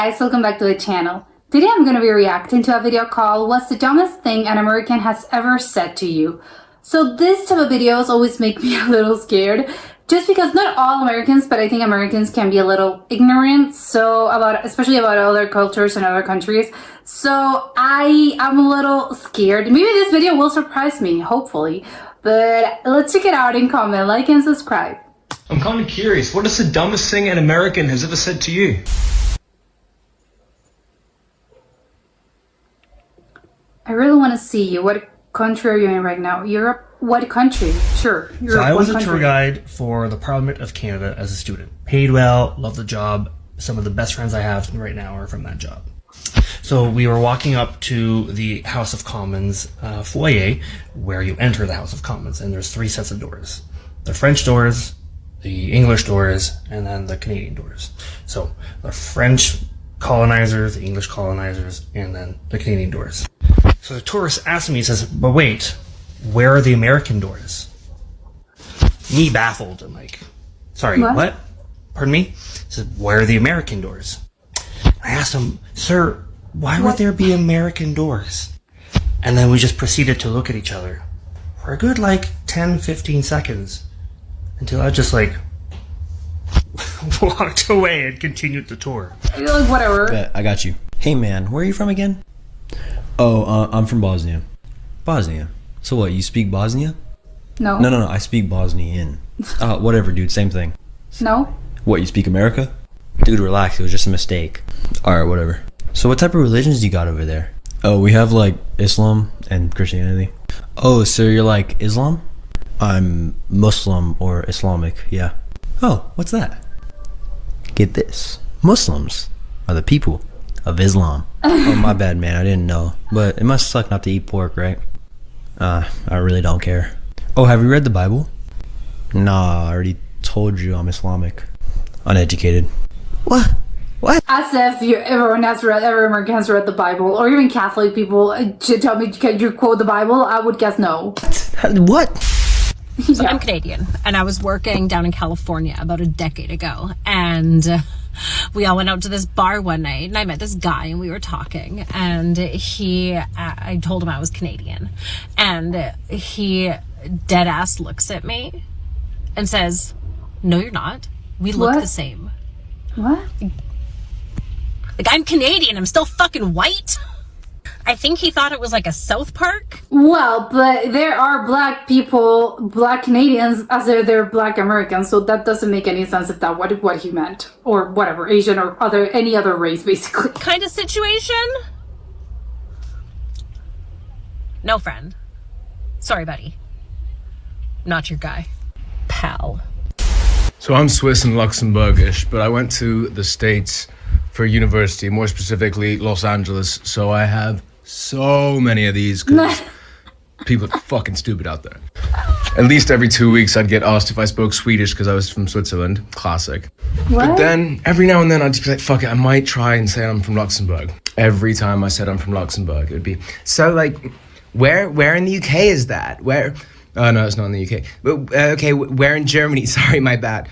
guys, welcome back to the channel. Today I'm going to be reacting to a video called What's the Dumbest Thing an American Has Ever Said to You? So this type of videos always make me a little scared, just because not all Americans, but I think Americans can be a little ignorant, especially about other cultures and other countries. So I am a little scared. Maybe this video will surprise me, hopefully. But let's check it out and comment, like, and subscribe. I'm kind of curious, what is the dumbest thing an American has ever said to you? I really want to see you. What country are you in right now? Europe? What country? Sure. Europe. So I was What a tour country? guide for the Parliament of Canada as a student. Paid well, loved the job. Some of the best friends I have right now are from that job. So we were walking up to the House of Commons foyer, where you enter the House of Commons, and there's 3 sets of doors. The French doors, the English doors, and then the Canadian doors. So the French colonizers, the English colonizers, and then the Canadian doors. So the tourist asked me, he says, but wait, where are the American doors? Me baffled. I'm like, sorry, what? Pardon me? He said, where are the American doors? I asked him, sir, why would there be American doors? And then we just proceeded to look at each other for a good 10-15 seconds until I just walked away and continued the tour. Whatever. Bet, I got you. Hey man, where are you from again? Oh, I'm from Bosnia. Bosnia? So what, you speak Bosnia? No. No, I speak Bosnian. Whatever, dude, same thing. No. What, you speak America? Dude, relax, it was just a mistake. Alright, whatever. So what type of religions do you got over there? Oh, we have Islam and Christianity. Oh, so you're Islam? I'm Muslim or Islamic, yeah. Oh, what's that? Get this. Muslims are the people of Islam. Oh, my bad, man, I didn't know. But it must suck not to eat pork, right? I really don't care. Oh, have you read the Bible? Nah, I already told you I'm Islamic. Uneducated. What? What? As if every American has read the Bible, or even Catholic people should tell me, can you quote the Bible? I would guess no. What? So I'm Canadian, and I was working down in California about a decade ago, and we all went out to this bar one night, and I met this guy, and we were talking, and I told him I was Canadian, and he dead-ass looks at me and says, no, you're not. We look the same. What? I'm Canadian, I'm still fucking white. I think he thought it was a South Park. Well, but there are black people, black Canadians, as if they're black Americans, so that doesn't make any sense if that what he meant. Or whatever, Asian or any other race, basically. Kind of situation. No, friend. Sorry, buddy. Not your guy. Pal. So I'm Swiss and Luxembourgish, but I went to the States for university, more specifically Los Angeles, so I have so many of these because people are fucking stupid out there. At least every 2 weeks I'd get asked if I spoke Swedish because I was from Switzerland. Classic. What? But then every now and then I'd just be like, fuck it, I might try and say I'm from Luxembourg. Every time I said I'm from Luxembourg, it would be, so where in the UK is that? Where? Oh no, it's not in the UK. But okay, where in Germany? Sorry, my bad.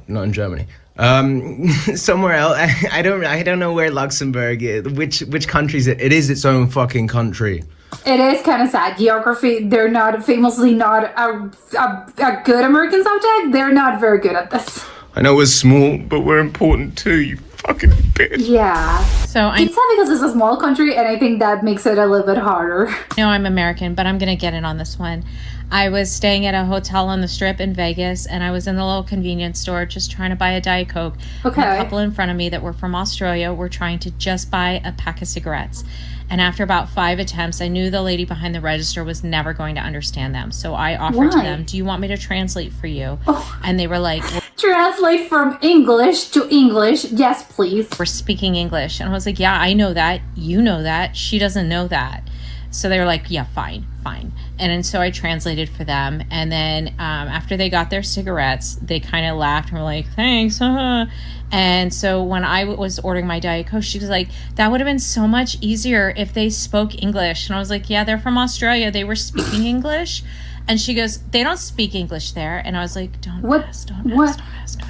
Not in Germany. Somewhere else. I don't know where Luxembourg is. Which country is it? It is its own fucking country. It is kind of sad. Geography, they're famously not a good American subject. They're not very good at this. I know we're small, but we're important too, you fucking bitch. Yeah. So It's sad because it's a small country, and I think that makes it a little bit harder. know I'm American, but I'm going to get in on this one. I was staying at a hotel on the Strip in Vegas, and I was in the little convenience store just trying to buy a Diet Coke. Okay. And a couple in front of me that were from Australia were trying to just buy a pack of cigarettes. And after about 5 attempts, I knew the lady behind the register was never going to understand them. So I offered to them, do you want me to translate for you? Oh. And they were like, Translate from English to English. Yes, please. we're speaking English. And I was like, yeah, I know that. You know that. She doesn't know that. So they were like, yeah, fine. And so I translated for them. And then after they got their cigarettes, they kind of laughed and were like, thanks. And so when I was ordering my Diet Coke, she was like, that would have been so much easier if they spoke English. And I was like, yeah, they're from Australia. They were speaking English. And she goes, they don't speak English there. And I was like, don't ask.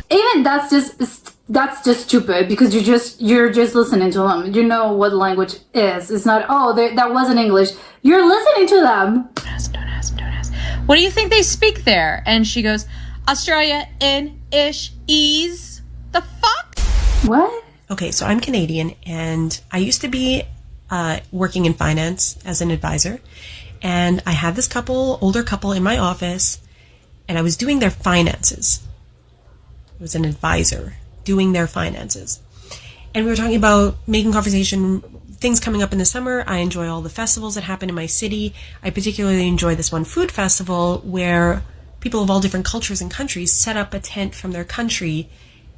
Even that's just that's just stupid because you're just listening to them. You know what language is. It's not, oh, that wasn't English. You're listening to them. Don't ask. What do you think they speak there? And she goes, Australia in ish ease. The fuck? What? Okay, so I'm Canadian, and I used to be working in finance as an advisor, and I had this older couple in my office, and I was doing their finances. I was an advisor doing their finances. And we were talking about making conversation, things coming up in the summer. I enjoy all the festivals that happen in my city. I particularly enjoy this one food festival where people of all different cultures and countries set up a tent from their country,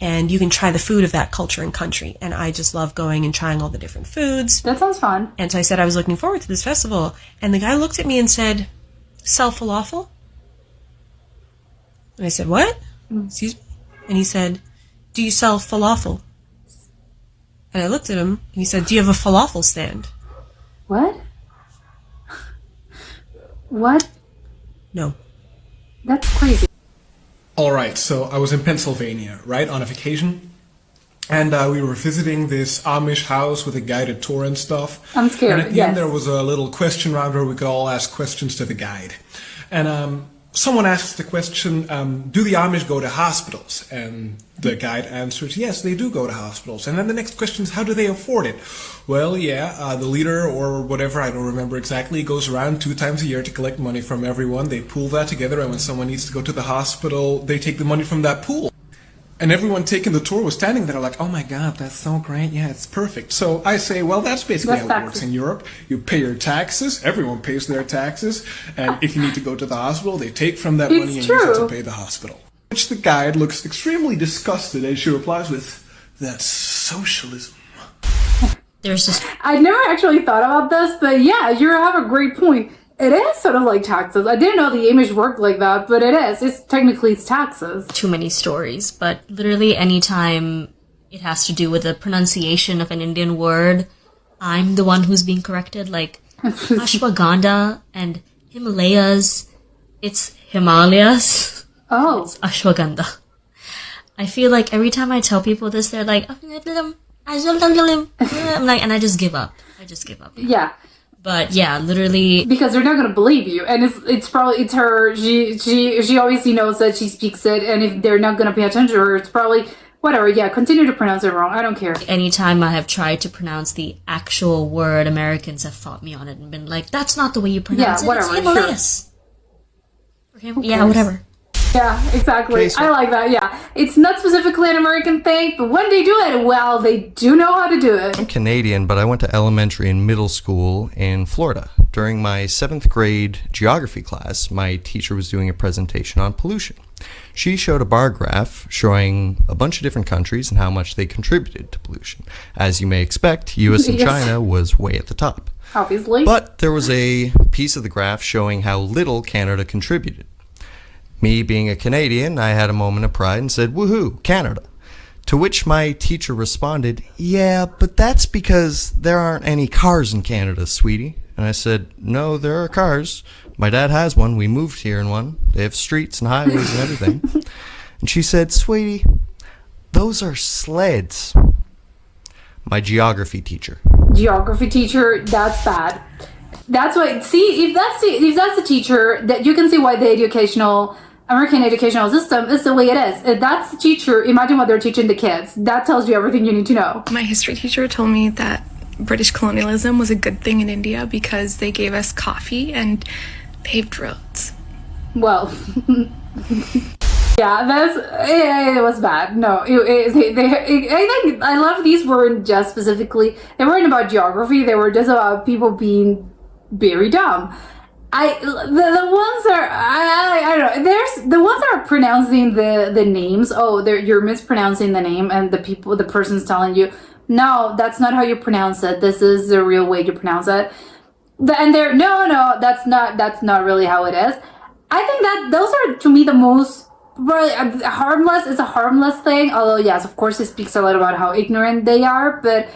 and you can try the food of that culture and country. And I just love going and trying all the different foods. That sounds fun. And so I said I was looking forward to this festival. And the guy looked at me and said, "Sell falafel?" And I said, "What?" Excuse me? And he said, "Do you sell falafel?" And I looked at him and he said, "Do you have a falafel stand?" What? What? No. That's crazy. All right, so I was in Pennsylvania, right, on a vacation, and we were visiting this Amish house with a guided tour and stuff. I'm scared, And at the yes. end, there was a little question round where we could all ask questions to the guide. And someone asked the question, do the Amish go to hospitals? And the guide answers, yes, they do go to hospitals. And then the next question is, how do they afford it? Well, yeah, the leader or whatever, I don't remember exactly, goes around 2 times a year to collect money from everyone. They pool that together, and when someone needs to go to the hospital, they take the money from that pool. And everyone taking the tour was standing there like, oh my god, that's so great, yeah, it's perfect. So I say, well, that's basically That's how it works taxes. in Europe. You pay your taxes, everyone pays their taxes, and if you need to go to the hospital, they take from that It's money and use it true. to pay the hospital. Which the guide looks extremely disgusted as she replies with, that's socialism. There's this I never actually thought about this, but yeah, you have a great point. It is sort of like taxes. I didn't know the Amish worked like that, but it is. It's technically it's taxes. too many stories, but literally anytime it has to do with the pronunciation of an Indian word, I'm the one who's being corrected. Like ashwagandha and Himalayas, it's Himalayas. Oh, Ashwagandha. I feel like every time I tell people this, they're like, I'm like, and I just give up. yeah. But yeah, literally, Because they're not gonna believe you, and it's probably it's her. She obviously knows that she speaks it, and if they're not gonna pay attention to her, it's probably whatever. Yeah, continue to pronounce it wrong. I don't care. anytime I have tried to pronounce the actual word, Americans have fought me on it and been like, that's not the way you pronounce Yeah, it. It's whatever, Himalayas. Yeah, whatever. Yeah, exactly. Okay, so- I like that. Yeah, it's not specifically an American thing, but when they do it, well, they do know how to do it. I'm Canadian, but I went to elementary and middle school in Florida. During my 7th grade geography class, my teacher was doing a presentation on pollution. She showed a bar graph showing a bunch of different countries and how much they contributed to pollution. As you may expect, US and Yes. China was way at the top. Obviously. But there was a piece of the graph showing how little Canada contributed. Me being a Canadian, I had a moment of pride and said, woohoo, Canada. To which my teacher responded, yeah, but that's because there aren't any cars in Canada, sweetie. And I said, no, there are cars. My dad has one. We moved here in one. They have streets and highways and everything. And she said, sweetie, those are sleds. My geography teacher. Geography teacher, that's bad. That's why. See, if that's the teacher, that you can see why the American educational system is the way it is. If that's the teacher, imagine what they're teaching the kids. That tells you everything you need to know. My history teacher told me that British colonialism was a good thing in India because they gave us coffee and paved roads. Well, yeah, it was bad. No, I think I love these weren't just specifically. They weren't about geography. They were just about people being very dumb. The ones that I don't know. There's the ones that are pronouncing the names. Oh, you're mispronouncing the name, and the person's telling you, no, that's not how you pronounce it. This is the real way to pronounce it. And they're no, that's not really how it is. I think that those are to me the most really harmless. It's a harmless thing. Although yes, of course, it speaks a lot about how ignorant they are. But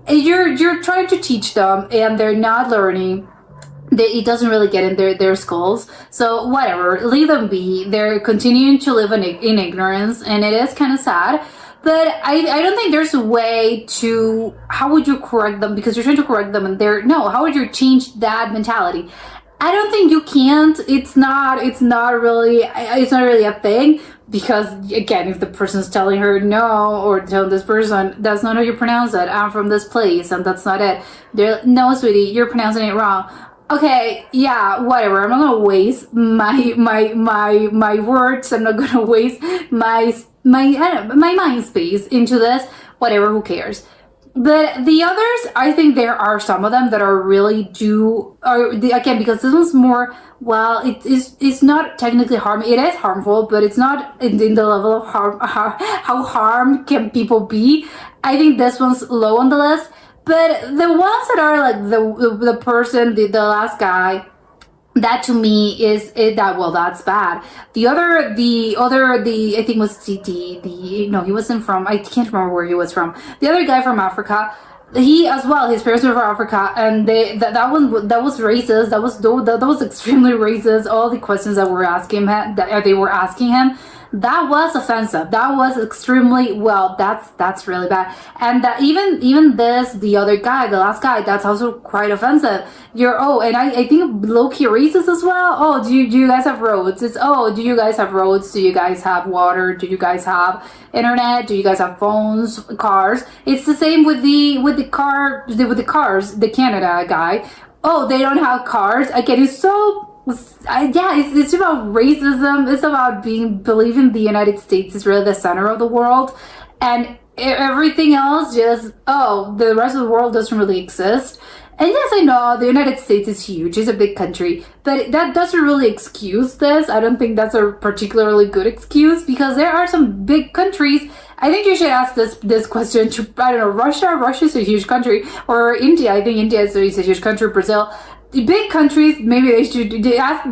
you're trying to teach them, and they're not learning. It doesn't really get in their skulls. So whatever, leave them be. They're continuing to live in ignorance, and it is kind of sad. But I don't think there's a way to, how would you correct them? Because you're trying to correct them and they're, no, how would you change that mentality? I don't think you can't. It's not really a thing. Because again, if the person's telling her no, or telling this person, that's not how you pronounce it, I'm from this place and that's not it. They're like, no, sweetie, you're pronouncing it wrong. Okay, yeah, whatever. I'm not gonna waste my words. I'm not gonna waste my mind space into this. Whatever, who cares? But the others, I think there are some of them that are really again, because this one's more, well, it's not technically harm. It is harmful, but it's not in the level of harm. How harm can people be? I think this one's low on the list. But the ones that are like the person, the last guy, that to me is that, well, that's bad. The other I think was CT. No, he wasn't from, I can't remember where he was from. The other guy from Africa, he as well, his parents were from Africa, and that was racist. That was extremely racist. All the questions that they were asking him, that was offensive. That was extremely, well, that's really bad. And that even the other guy, the last guy, that's also quite offensive. And I think low-key racist as well. Oh, do you guys have roads? It's, oh, do you guys have roads? Do you guys have water? Do you guys have internet? Do you guys have phones, cars? It's the same with the cars, the Canada guy. Oh, they don't have cars. Again, it's so, it's about racism. It's about believing the United States is really the center of the world, and everything else just, oh, the rest of the world doesn't really exist. And yes, I know the United States is huge. It's a big country, but that doesn't really excuse this. I don't think that's a particularly good excuse, because there are some big countries. I think you should ask this question to, I don't know, Russia. Russia's a huge country, or India. I think India is a huge country. Brazil. The big countries, maybe they should ask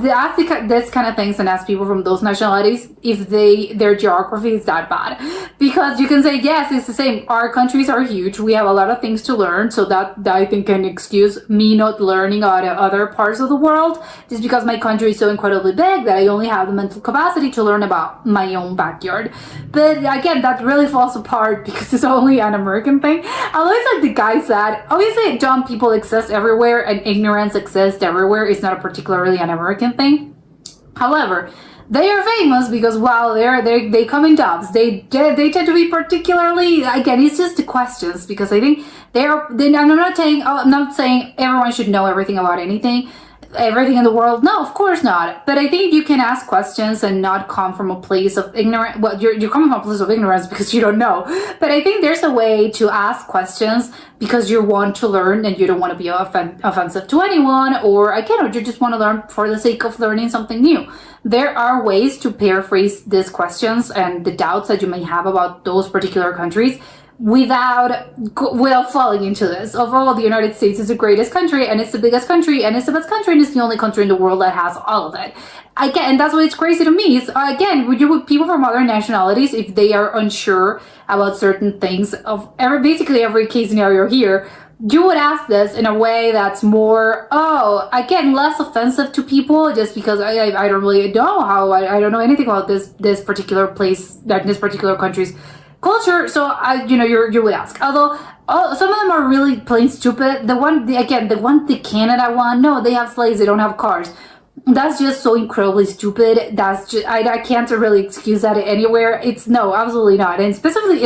this kind of things and ask people from those nationalities if their geography is that bad. Because you can say, yes, it's the same. Our countries are huge. We have a lot of things to learn. So that I think can excuse me not learning out of other parts of the world, just because my country is so incredibly big that I only have the mental capacity to learn about my own backyard. But again, that really falls apart because it's only an American thing. Although it's like the guy said, obviously dumb people exist everywhere and ignorance exist everywhere. It's not a particularly an American thing. However, they are famous because, well, they come in dubs. They tend to be particularly, again, it's just the questions, because I think I'm not saying everyone should know everything about anything in the world. No, of course not. But I think you can ask questions and not come from a place of ignorance. Well, you're coming from a place of ignorance because you don't know. But I think there's a way to ask questions because you want to learn and you don't want to be offensive to anyone, or you just want to learn for the sake of learning something new. There are ways to paraphrase these questions and the doubts that you may have about those particular countries without falling into this of, oh, the United States is the greatest country and it's the biggest country and it's the best country and it's the only country in the world that has all of it. Again, and that's why it's crazy to me. Is again, would people from other nationalities, if they are unsure about certain things of basically every case scenario here, you would ask this in a way that's more, less offensive to people, just because I don't really know how, I don't know anything about this particular place, this particular country's culture, so you would ask. Although some of them are really plain stupid. The Canada one, no, they have slaves, they don't have cars. That's just so incredibly stupid. That's just, I can't really excuse that anywhere. It's no, absolutely not. And especially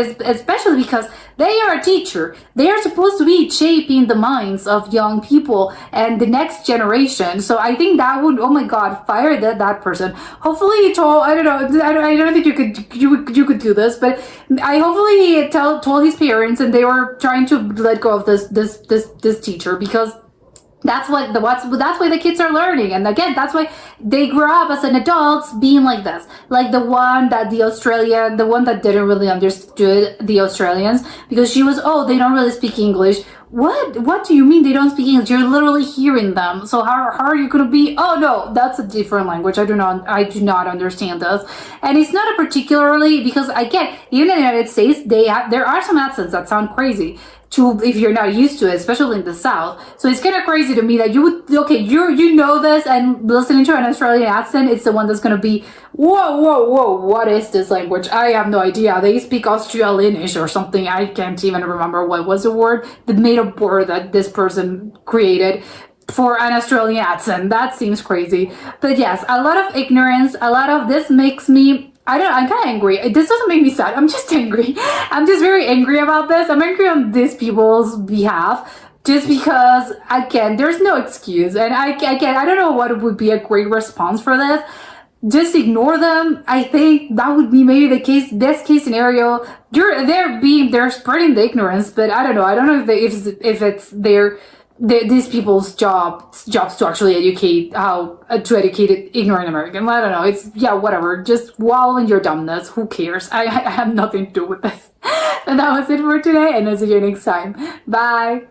because they are a teacher. They are supposed to be shaping the minds of young people and the next generation. So I think that would, oh my God, fire that person. Hopefully he told, I don't think you could do this, but hopefully he told his parents and they were trying to let go of this teacher, because that's why the kids are learning. And again, that's why they grow up as an adults being like this. Like the one that didn't really understood the Australians, because she was, they don't really speak English. What do you mean they don't speak English? You're literally hearing them. So how are you gonna be? Oh no, that's a different language. I do not understand this. And it's not a particularly, because again, even in the United States, there are some accents that sound crazy if you're not used to it, especially in the South. So it's kind of crazy to me that you know this, and listening to an Australian accent, it's the one that's gonna be, whoa, what is this language? I have no idea. They speak Australianish or something. I can't even remember what was the word, the made-up word that this person created for an Australian accent. That seems crazy. But yes, a lot of ignorance, a lot of this makes me, I'm kind of angry. This doesn't make me sad. I'm just angry. I'm just very angry about this. I'm angry on these people's behalf. Just because, again, there's no excuse. And I don't know what would be a great response for this. Just ignore them. I think that would be maybe this case scenario. They're spreading the ignorance, but I don't know. I don't know if it's these people's jobs to actually educate ignorant Americans. I don't know. It's, whatever. Just wallow in your dumbness. Who cares? I have nothing to do with this. And that was it for today, and I'll see you next time. Bye.